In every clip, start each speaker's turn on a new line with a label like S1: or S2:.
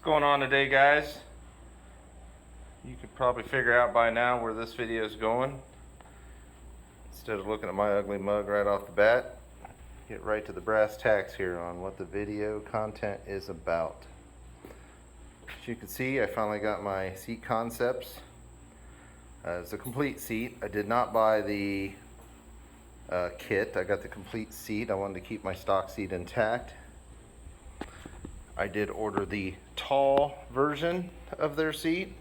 S1: going on today, guys? You could probably figure out by now where this video is going. Instead of looking at my ugly mug right off the bat, get right to the brass tacks here on what the video content is about. As you can see, I finally got my seat concepts. It's a complete seat. I did not buy the kit. I got the complete seat. I wanted to keep my stock seat intact. I did order the tall version of their seat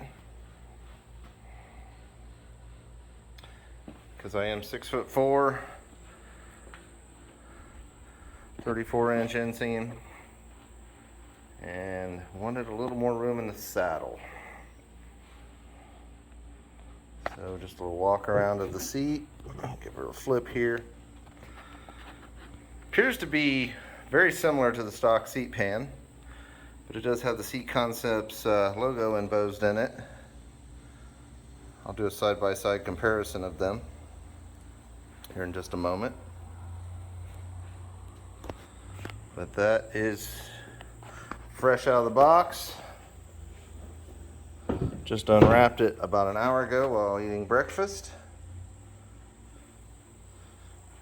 S1: because I am 6'4", 34-inch inseam, and wanted a little more room in the saddle. So just a little walk around of the seat. Give her a flip here. Appears to be very similar to the stock seat pan, but it does have the Seat Concepts logo embossed in it. I'll do a side-by-side comparison of them here in just a moment. But that is fresh out of the box. Just unwrapped it about an hour ago while eating breakfast.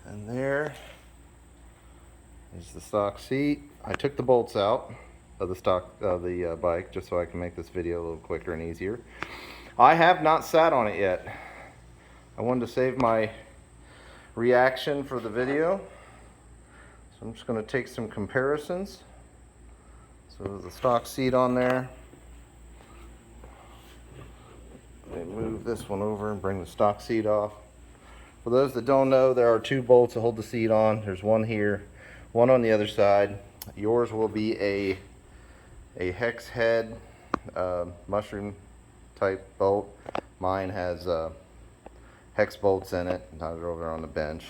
S1: And there is the stock seat. I took the bolts out of the bike just so I can make this video a little quicker and easier. I have not sat on it yet. I wanted to save my reaction for the video, so I'm just going to take some comparisons. So there's the stock seat on there. Let me move this one over and bring the stock seat off. For those that don't know, there are two bolts to hold the seat on. There's one here, one on the other side. Yours will be a hex head mushroom type bolt. Mine has hex bolts in it. Not over there on the bench.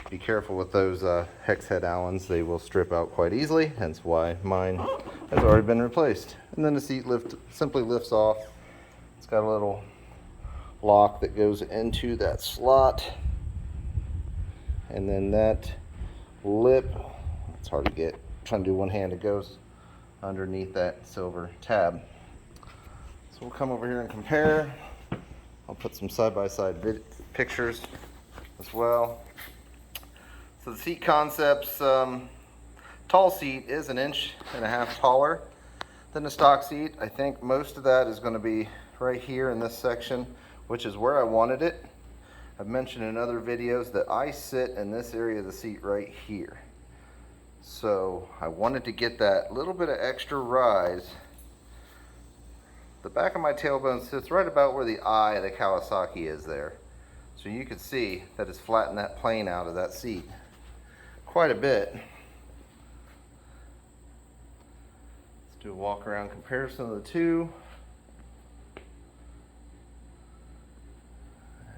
S1: Be careful with those hex head Allens. They will strip out quite easily, hence why mine has already been replaced. And then the seat simply lifts off. It's got a little lock that goes into that slot, and then that lip, it's hard to get, I'm trying to do one hand, it goes underneath that silver tab. So we'll come over here and compare. I'll put some side-by-side pictures as well. So the Seat Concepts tall seat is 1.5 inches taller than the stock seat. I think most of that is going to be right here in this section, which is where I wanted it. I've mentioned in other videos that I sit in this area of the seat right here. So I wanted to get that little bit of extra rise. The back of my tailbone sits right about where the eye of the Kawasaki is there. So you can see that it's flattened that plane out of that seat quite a bit. Let's do a walk around comparison of the two.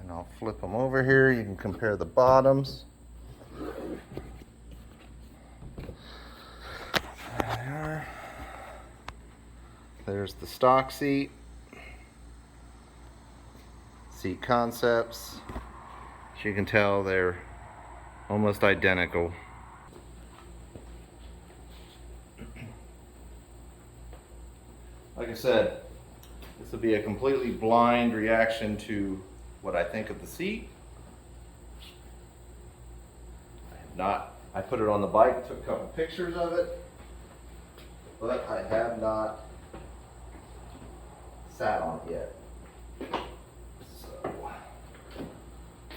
S1: And I'll flip them over here. You can compare the bottoms. There they are. There's the stock seat. Seat Concepts. As you can tell, they're almost identical. Like I said, this will be a completely blind reaction to what I think of the seat. I put it on the bike, took a couple pictures of it, but I have not sat on it yet. So, got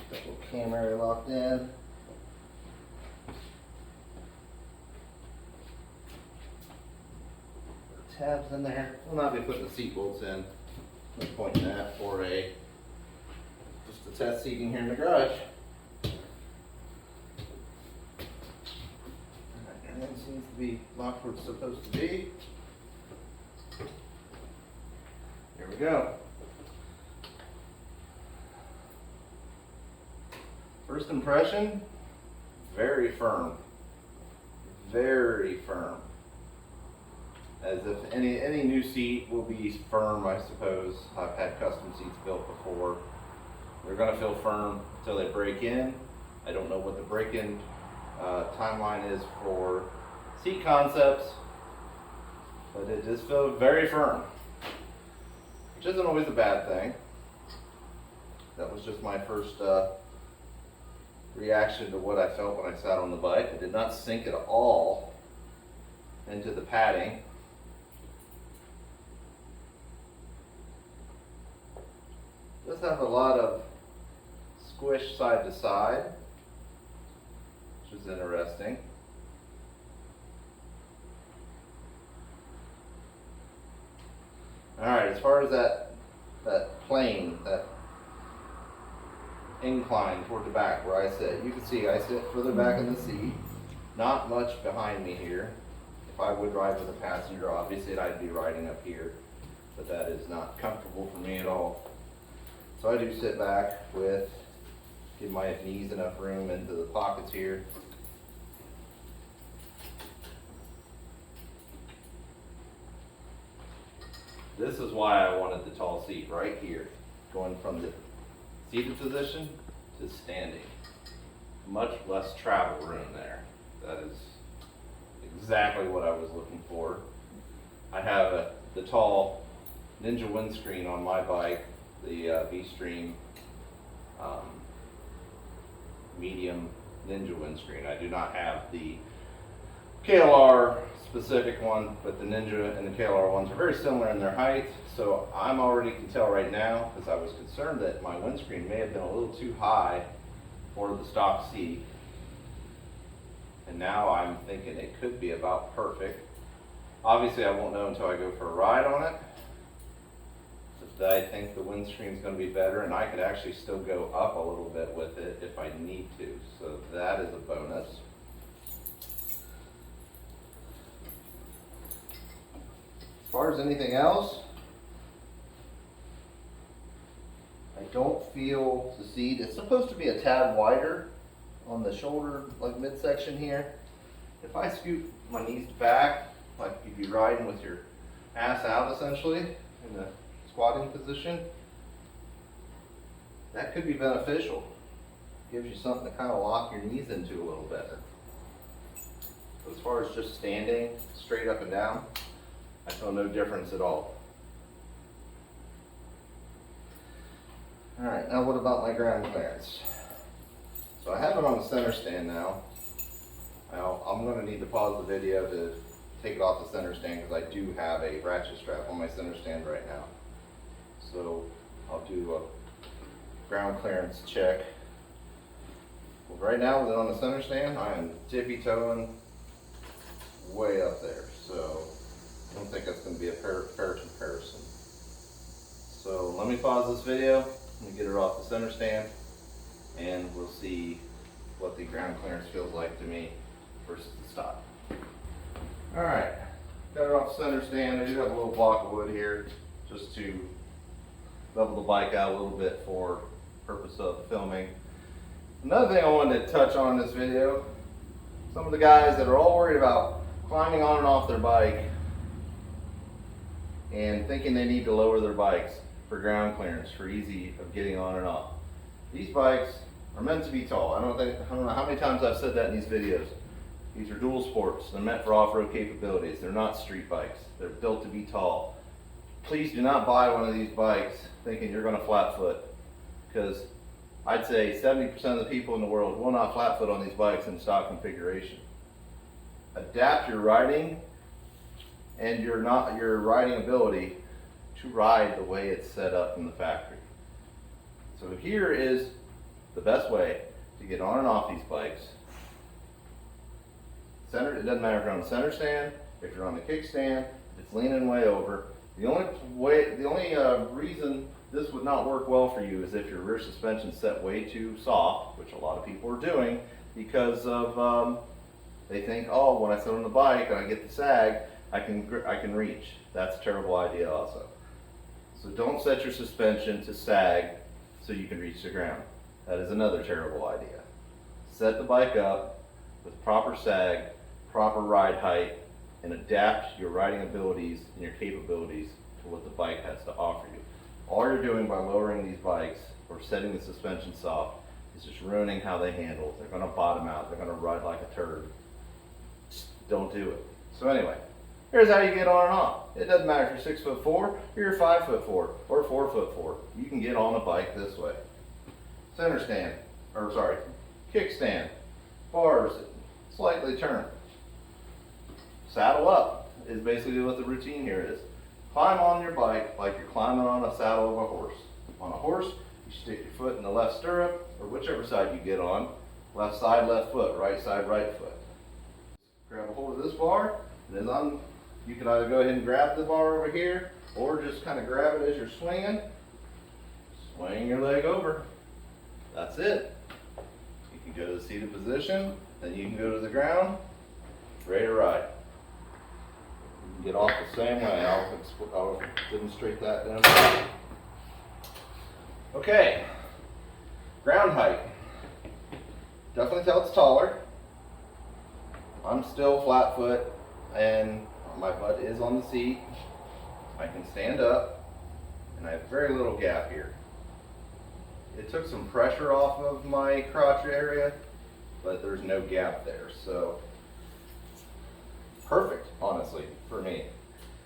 S1: the little cam area locked in. The tabs in there. We'll not be putting the seat bolts in. No point in that for just a test seating here in the garage. Everything seems to be locked where it's supposed to be. Here we go. First impression, very firm. Very firm. As if any new seat will be firm, I suppose. I've had custom seats built before. They're going to feel firm until they break in. I don't know what the break-in timeline is for Seat Concepts. but it just felt very firm, which isn't always a bad thing. That was just my first reaction to what I felt when I sat on the bike. It did not sink at all into the padding. It does have a lot of squish side to side, which is interesting. Alright, as far as that plane, that incline toward the back where I sit, you can see I sit further back in the seat, not much behind me here. If I would ride with a passenger, obviously I'd be riding up here, but that is not comfortable for me at all. So I do sit back with, give my knees enough room into the pockets here. This is why I wanted the tall seat right here, going from the seated position to standing. Much less travel room there. That is exactly what I was looking for. I have the tall Ninja windscreen on my bike, the V-Stream medium Ninja windscreen. I do not have the KLR specific one, but the Ninja and the KLR ones are very similar in their height, so I'm already can tell right now, because I was concerned that my windscreen may have been a little too high for the stock seat, and now I'm thinking it could be about perfect. Obviously I won't know until I go for a ride on it, but I think the windscreen is going to be better, and I could actually still go up a little bit with it if I need to, so that is a bonus. As far as anything else, I don't feel the seat. It's supposed to be a tad wider on the shoulder, like midsection here. If I scoot my knees back, like you'd be riding with your ass out essentially in the squatting position, that could be beneficial. Gives you something to kind of lock your knees into a little better. As far as just standing straight up and down, I feel no difference at all. Alright, now what about my ground clearance? So I have it on the center stand now. Now I'm going to need to pause the video to take it off the center stand because I do have a ratchet strap on my center stand right now. So I'll do a ground clearance check. Well, right now with it on the center stand, I am tippy-toeing way up there. So I don't think that's going to be a fair comparison. So let me pause this video, let me get it off the center stand, and we'll see what the ground clearance feels like to me versus the stock. Alright, got it off the center stand. I do have a little block of wood here just to level the bike out a little bit for purpose of filming. Another thing I wanted to touch on in this video, some of the guys that are all worried about climbing on and off their bike and thinking they need to lower their bikes for ground clearance, for easy of getting on and off. These bikes are meant to be tall. I don't know how many times I've said that in these videos. These are dual sports. They're meant for off-road capabilities. They're not street bikes. They're built to be tall. Please do not buy one of these bikes thinking you're going to flat foot, because I'd say 70% of the people in the world will not flat foot on these bikes in stock configuration. Adapt your riding and your riding ability to ride the way it's set up in the factory. So here is the best way to get on and off these bikes. It doesn't matter if you're on the center stand, if you're on the kickstand, if it's leaning way over. The only reason this would not work well for you is if your rear suspension is set way too soft, which a lot of people are doing because of they think, oh, when I sit on the bike and I get the sag, I can reach. That's a terrible idea also. So don't set your suspension to sag so you can reach the ground. That is another terrible idea. Set the bike up with proper sag, proper ride height, and adapt your riding abilities and your capabilities to what the bike has to offer you. All you're doing by lowering these bikes or setting the suspension soft is just ruining how they handle. They're going to bottom out. They're going to ride like a turd. Just don't do it. So anyway, Here's how you get on and off. It doesn't matter if you're 6'4" or you're 5'4" or 4'4". You can get on a bike this way. Center stand, or sorry, kickstand, bars, slightly turn. Saddle up is basically what the routine here is. Climb on your bike like you're climbing on a saddle of a horse. On a horse, you stick your foot in the left stirrup, or whichever side you get on. Left side, left foot, right side, right foot. Grab a hold of this bar, and then you can either go ahead and grab the bar over here, or just kind of grab it as you're swinging. Swing your leg over. That's it. You can go to the seated position, then you can go to the ground, ready to ride. You can get off the same way. I'll demonstrate that in a minute. Okay, ground height. Definitely tell it's taller. I'm still flat foot and my butt is on the seat. I can stand up and I have very little gap here. It took some pressure off of my crotch area, but there's no gap there. So perfect, honestly, for me.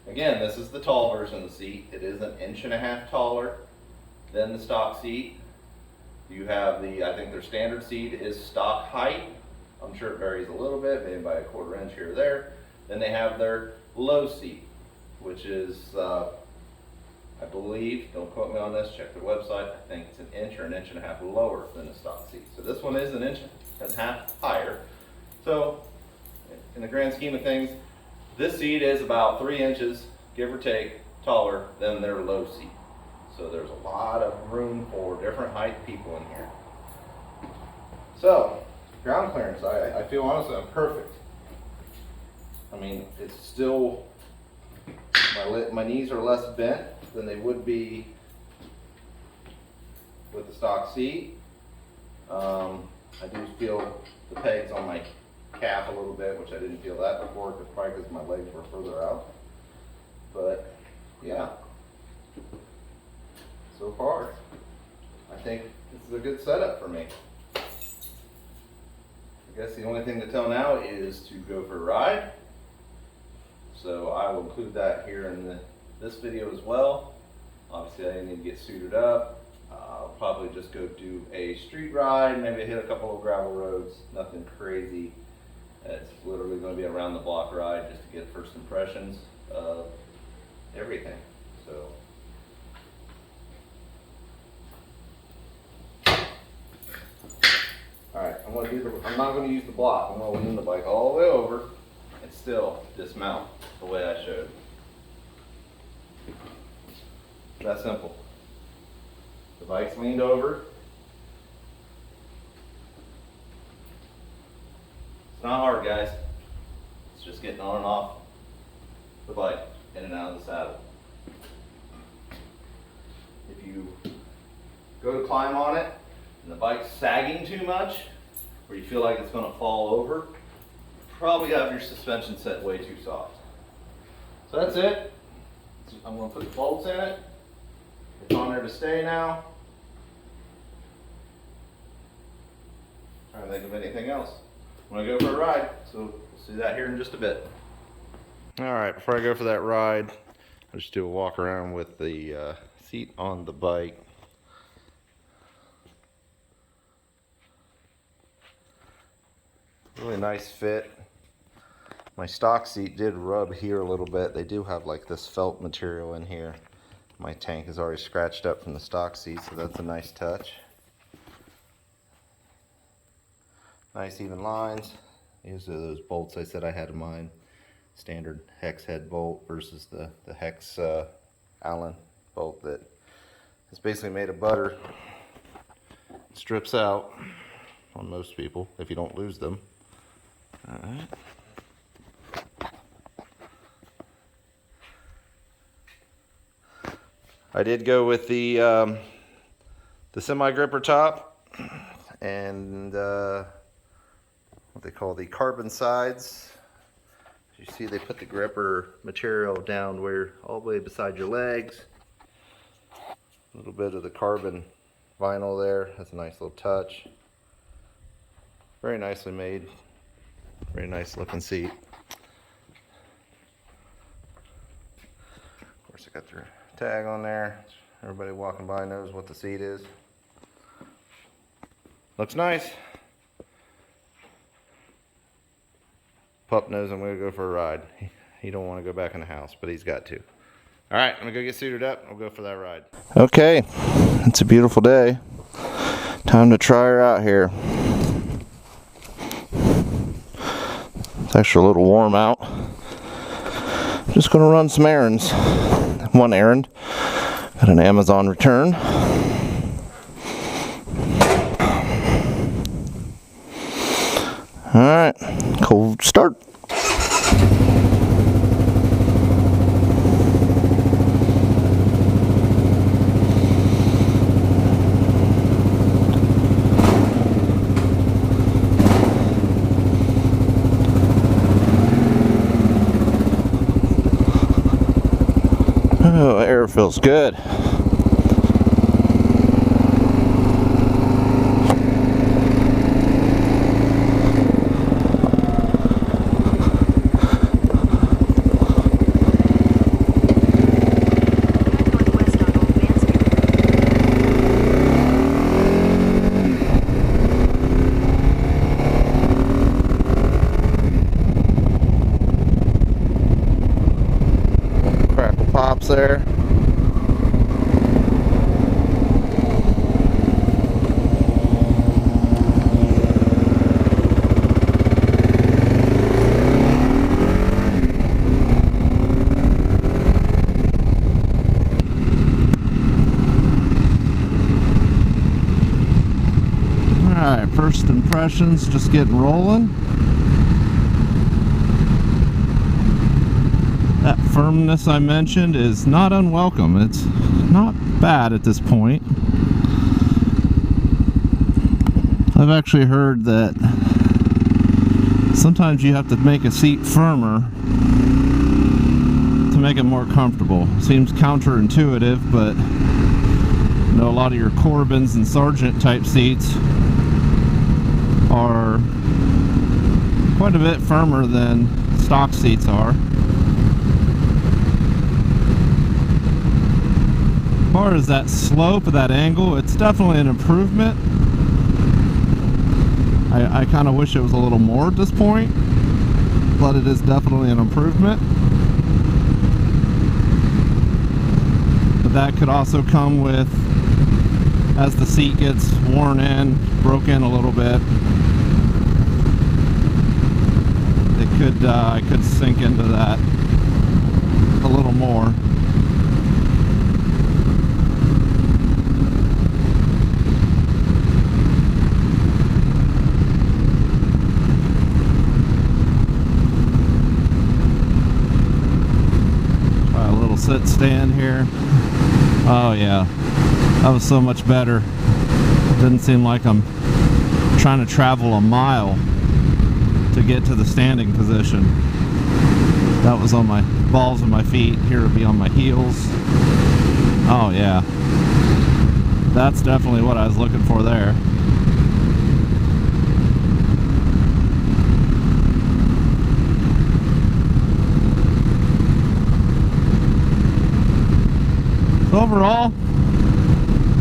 S1: Again, this is the tall version of the seat. It is 1.5 inches taller than the stock seat. You have I think their standard seat is stock height. I'm sure it varies a little bit, maybe by 1/4 inch here or there. Then they have their low seat, which is, I believe, don't quote me on this, check their website, I think it's 1 inch or 1.5 inches lower than the stock seat. So this one is 1.5 inches higher. So in the grand scheme of things, this seat is about 3 inches, give or take, taller than their low seat. So there's a lot of room for different height people in here. So, ground clearance, I feel honestly I'm perfect. I mean, it's still, my knees are less bent than they would be with the stock seat. I do feel the pegs on my calf a little bit, which I didn't feel that before, probably because my legs were further out. But yeah, so far, I think this is a good setup for me. I guess the only thing to tell now is to go for a ride. So I will include that here in this video as well. Obviously I need to get suited up. I'll probably just go do a street ride, maybe hit a couple of gravel roads, nothing crazy. It's literally going to be a round the block ride just to get first impressions of everything. So alright, I'm not going to use the block. I'm going to lean the bike all the way over and still dismount the way I showed. That simple. The bike's leaned over. It's not hard, guys. It's just getting on and off the bike, in and out of the saddle. If you go to climb on it and the bike's sagging too much, or you feel like it's going to fall over, you probably have your suspension set way too soft. So that's it. I'm going to put the bolts in it. It's on there to stay now. Trying to think of anything else. I'm going to go for a ride, so we'll see that here in just a bit. Alright, before I go for that ride, I'll just do a walk around with the seat on the bike. Really nice fit. My stock seat did rub here a little bit. They do have like this felt material in here. My tank is already scratched up from the stock seat, so that's a nice touch. Nice even lines. These are those bolts I said I had in mine. Standard hex head bolt versus the hex Allen bolt that is basically made of butter. It strips out on most people if you don't lose them. Alright. I did go with the semi-gripper top and what they call the carbon sides. As you see, they put the gripper material down where all the way beside your legs. A little bit of the carbon vinyl there. That's a nice little touch. Very nicely made. Very nice looking seat. got their tag on there. Everybody walking by knows what the seat is. Looks nice. Pup knows I'm gonna go for a ride. He don't want to go back in the house, but he's got to. All right, I'm gonna go get suited up. I'll go for that ride. Okay, it's a beautiful day. Time to try her out here. It's actually a little warm out. Just gonna run some errands. One errand. Got an Amazon return. All right, cold start. Oh, air feels good. Pops there. Alright, first impressions, just getting rolling. That firmness I mentioned is not unwelcome. It's not bad at this point. I've actually heard that sometimes you have to make a seat firmer to make it more comfortable. Seems counterintuitive, but you know, a lot of your Corbins and Sargent type seats are quite a bit firmer than stock seats are. As far as that slope of that angle, it's definitely an improvement. I kind of wish it was a little more at this point, but it is definitely an improvement. But that could also come with, as the seat gets worn in, broke in a little bit, it could I could sink into that a little more. Sit stand here. Oh yeah, that was so much better. Didn't seem like I'm trying to travel a mile to get to the standing position. That was on my balls of my feet. Here it'd be on my heels. Oh yeah, that's definitely what I was looking for there. Overall,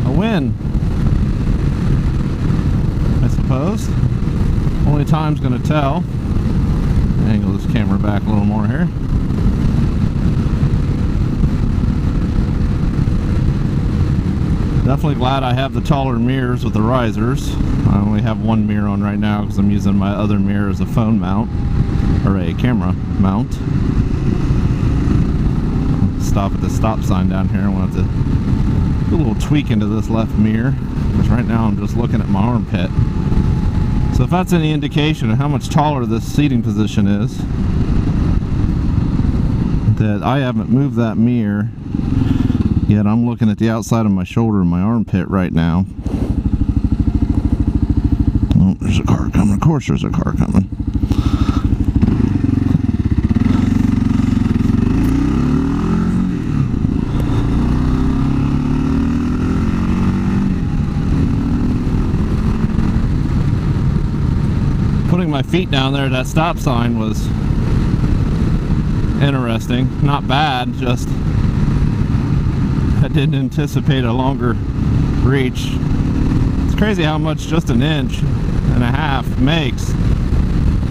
S1: a win, I suppose. Only time's gonna tell. Angle this camera back a little more here. Definitely glad I have the taller mirrors with the risers. I only have one mirror on right now because I'm using my other mirror as a phone mount, or a camera mount. Stop at the stop sign down here. I want to do a little tweak into this left mirror, because right now I'm just looking at my armpit. So if that's any indication of how much taller this seating position is, that I haven't moved that mirror yet. I'm looking at the outside of my shoulder and my armpit right now. Oh, there's a car coming. Of course there's a car coming. Putting my feet down there at that stop sign was interesting. Not bad, just
S2: didn't anticipate a longer reach. It's crazy how much just an inch and a half makes.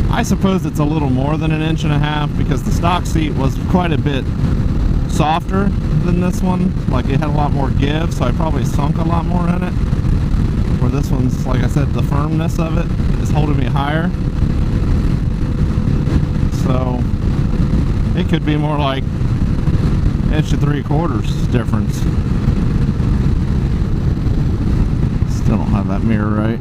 S2: I suppose it's a little more than an inch and a half because the stock seat was quite a bit softer than this one. Like, it had a lot more give, so I probably sunk a lot more in it. Where this one's, like I said, the firmness of it is holding me higher. So it could be more like 1 3/4 inch difference. Still don't have that mirror right.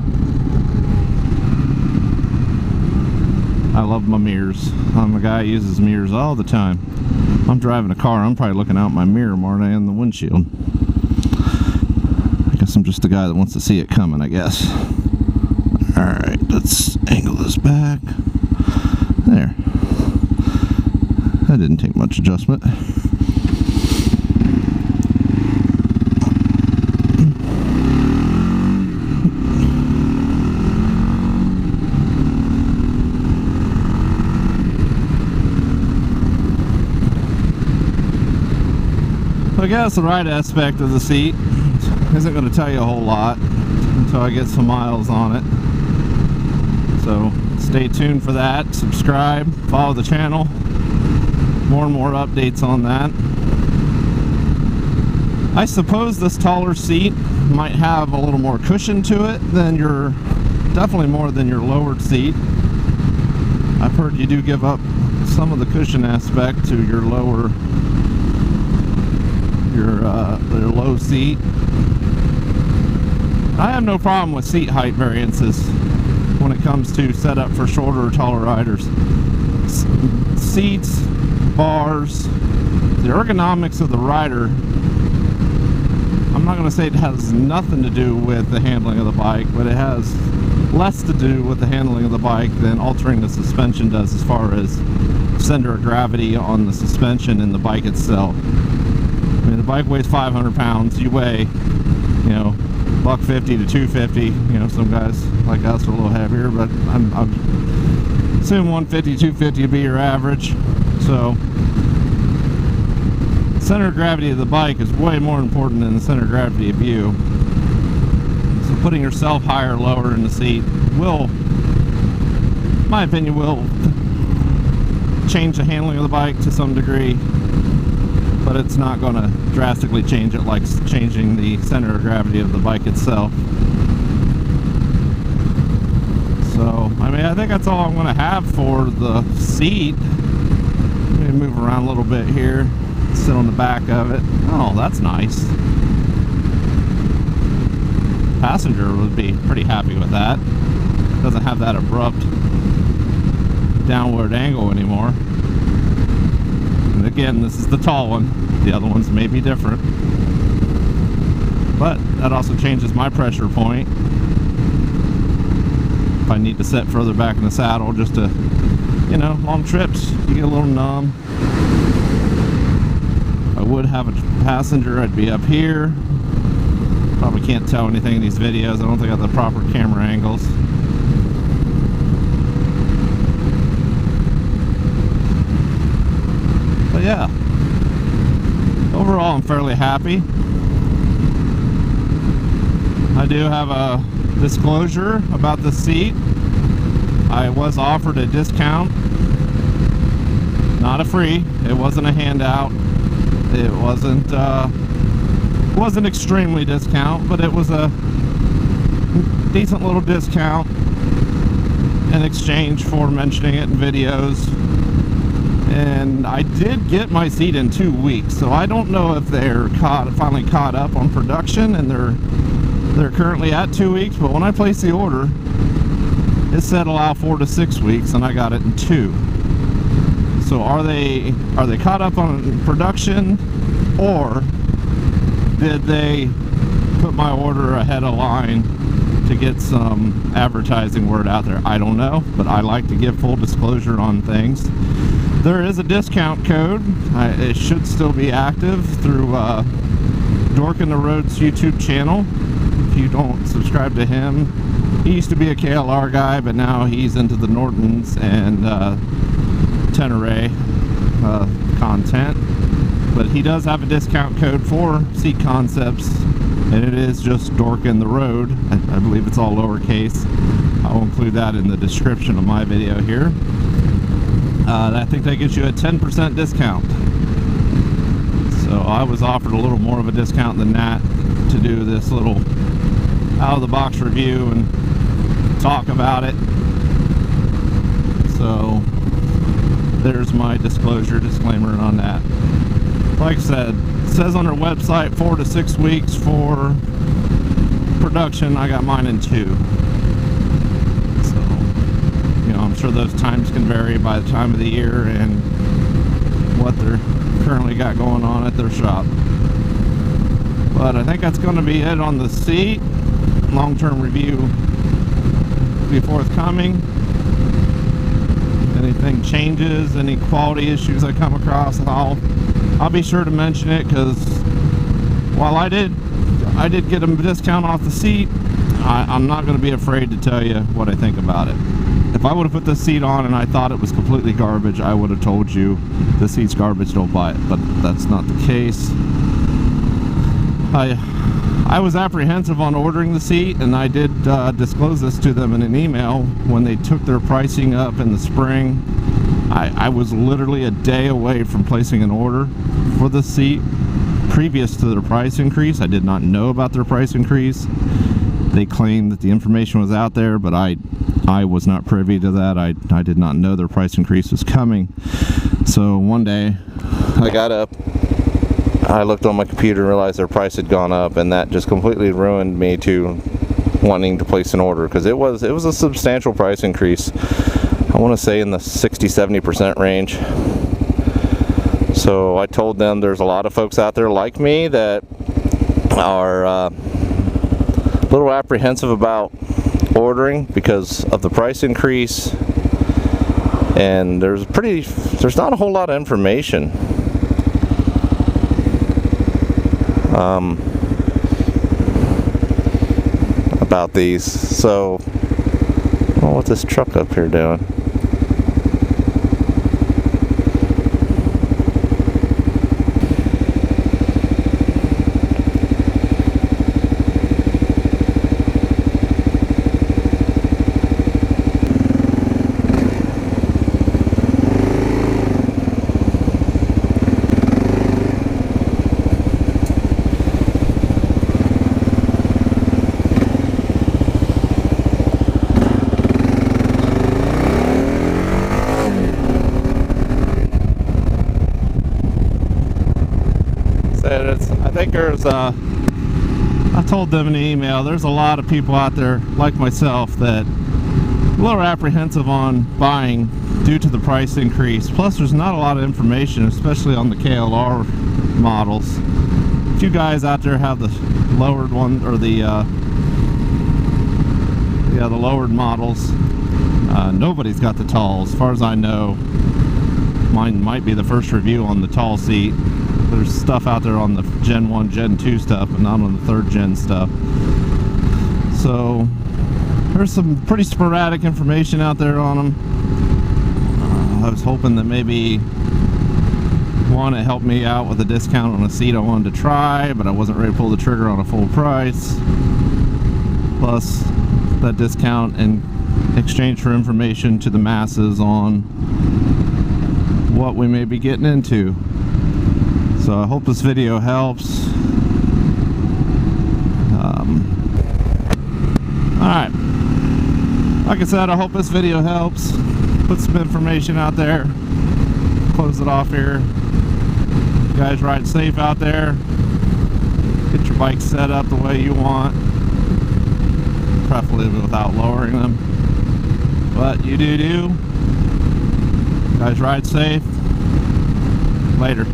S2: I love my mirrors. I'm a guy who uses mirrors all the time. I'm driving a car, I'm probably looking out my mirror more than I am the windshield. I guess I'm just a guy that wants to see it coming, I guess. Alright, let's angle this back. There. That didn't take much adjustment. I guess the ride aspect of the seat isn't going to tell you a whole lot until I get some miles on it. So stay tuned for that. Subscribe, follow the channel. More and more updates on that. I suppose this taller seat might have a little more cushion to it than your, definitely more than your lowered seat. I've heard you do give up some of the cushion aspect to your lower, your low seat. I have no problem with seat height variances when it comes to setup for shorter or taller riders. Seats, bars, the ergonomics of the rider, I'm not going to say it has nothing to do with the handling of the bike, but it has less to do with the handling of the bike than altering the suspension does as far as center of gravity on the suspension and the bike itself. I mean, the bike weighs 500 pounds, you weigh, you know, $150 to $250, you know, some guys like us are a little heavier, but I'm assume 150, 250 would be your average. So center of gravity of the bike is way more important than the center of gravity of you. So putting yourself higher or lower in the seat will, in my opinion, will change the handling of the bike to some degree, but it's not going to drastically change it like changing the center of gravity of the bike itself. So, I mean, I think that's all I'm going to have for the seat. Let me move around a little bit here, sit on the back of it. Oh, that's nice. Passenger would be pretty happy with that. Doesn't have that abrupt downward angle anymore. And again, this is the tall one. The other ones may be different. But that also changes my pressure point. If I need to sit further back in the saddle just to, you know, long trips, you get a little numb. If I would have a passenger, I'd be up here. Probably can't tell anything in these videos. I don't think I have the proper camera angles. But yeah, overall I'm fairly happy. I do have a disclosure about the seat. I was offered a discount, not a free. It wasn't a handout. It wasn't extremely discount, but it was a decent little discount in exchange for mentioning it in videos. And I did get my seat in 2 weeks, so I don't know if they're finally caught up on production and they're currently at 2 weeks, but when I placed the order, it said allow 4 to 6 weeks, and I got it in 2. So are they caught up on production, or did they put my order ahead of line to get some advertising word out there? I don't know, but I like to give full disclosure on things. There is a discount code. It should still be active through Dork in the Road's YouTube channel. If you don't subscribe to him, he used to be a KLR guy, but now he's into the Nortons and Tenere content. But he does have a discount code for Seat Concepts, and it is just Dork in the Road. I believe it's all lowercase. I'll include that in the description of my video here. I think that gives you a 10% discount. So I was offered a little more of a discount than that to do this little out-of-the-box review and talk about it. So there's my disclaimer on that. Like I said, it says on their website 4 to 6 weeks for production. I got mine in 2. So, you know, I'm sure those times can vary by the time of the year and what they're currently got going on at their shop. But I think that's going to be it on the seat. Long-term review will be forthcoming. Anything changes, any quality issues I come across, I'll be sure to mention it, because while I did get a discount off the seat, I'm not going to be afraid to tell you what I think about it. If I would have put this seat on and I thought it was completely garbage, I would have told you the seat's garbage, don't buy it. But that's not the case. I was apprehensive on ordering the seat, and I did disclose this to them in an email when they took their pricing up in the spring. I was literally a day away from placing an order for the seat previous to their price increase. I did not know about their price increase. They claimed that the information was out there, but I was not privy to that. I did not know their price increase was coming. So one day I got up, I looked on my computer and realized their price had gone up, and that just completely ruined me to wanting to place an order, because it was a substantial price increase. I want to say in the 60-70% range. So I told them there's a lot of folks out there like me that are a little apprehensive about ordering because of the price increase, and there's not a whole lot of information about these. So, well, what's this truck up here doing? I think there's I told them in the email, there's a lot of people out there like myself that are a little apprehensive on buying due to the price increase. Plus there's not a lot of information, especially on the KLR models. If you guys out there have the lowered one, or the lowered models, nobody's got the tall. As far as I know, mine might be the first review on the tall seat. There's stuff out there on the Gen 1, Gen 2 stuff, but not on the 3rd Gen stuff. So there's some pretty sporadic information out there on them. I was hoping that maybe one, it helped me out with a discount on a seat I wanted to try, but I wasn't ready to pull the trigger on a full price. Plus that discount in exchange for information to the masses on what we may be getting into. So I hope this video helps. Alright. Like I said, I hope this video helps. Put some information out there. Close it off here. You guys ride safe out there. Get your bike set up the way you want. Preferably without lowering them. But you do. You guys ride safe. Later.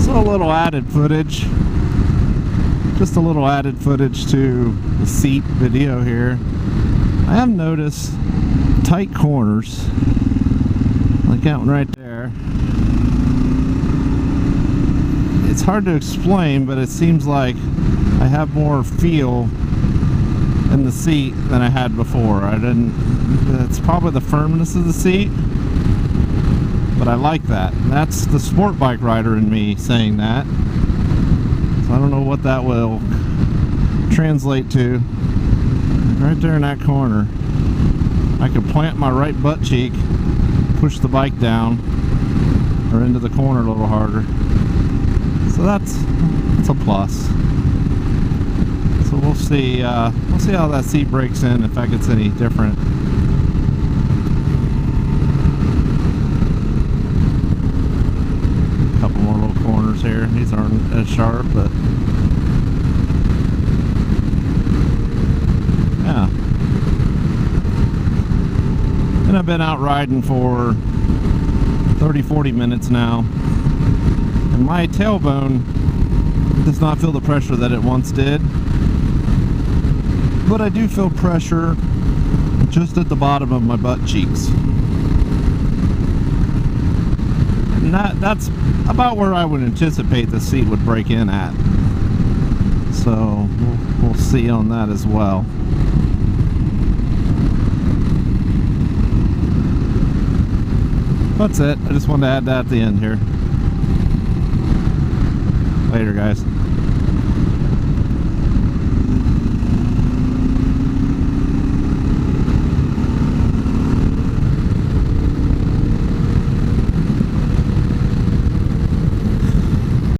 S2: A little added footage, just a little added footage to the seat video here. I have noticed tight corners, like that one right there. it's hard to explain, but it seems like I have more feel in the seat than I had before. It's probably the firmness of the seat, but I like that. That's the sport bike rider in me saying that. So I don't know what that will translate to. Right there in that corner, I could plant my right butt cheek, push the bike down or into the corner a little harder. So that's a plus. So we'll see how that seat breaks in, if that gets any different. A couple more little corners here. These aren't as sharp, but yeah. And I've been out riding for 30-40 minutes now, and my tailbone does not feel the pressure that it once did, but I do feel pressure just at the bottom of my butt cheeks, and that's about where I would anticipate the seat would break in at. So we'll see on that as well. That's it. I just wanted to add that at the end here. Later, guys.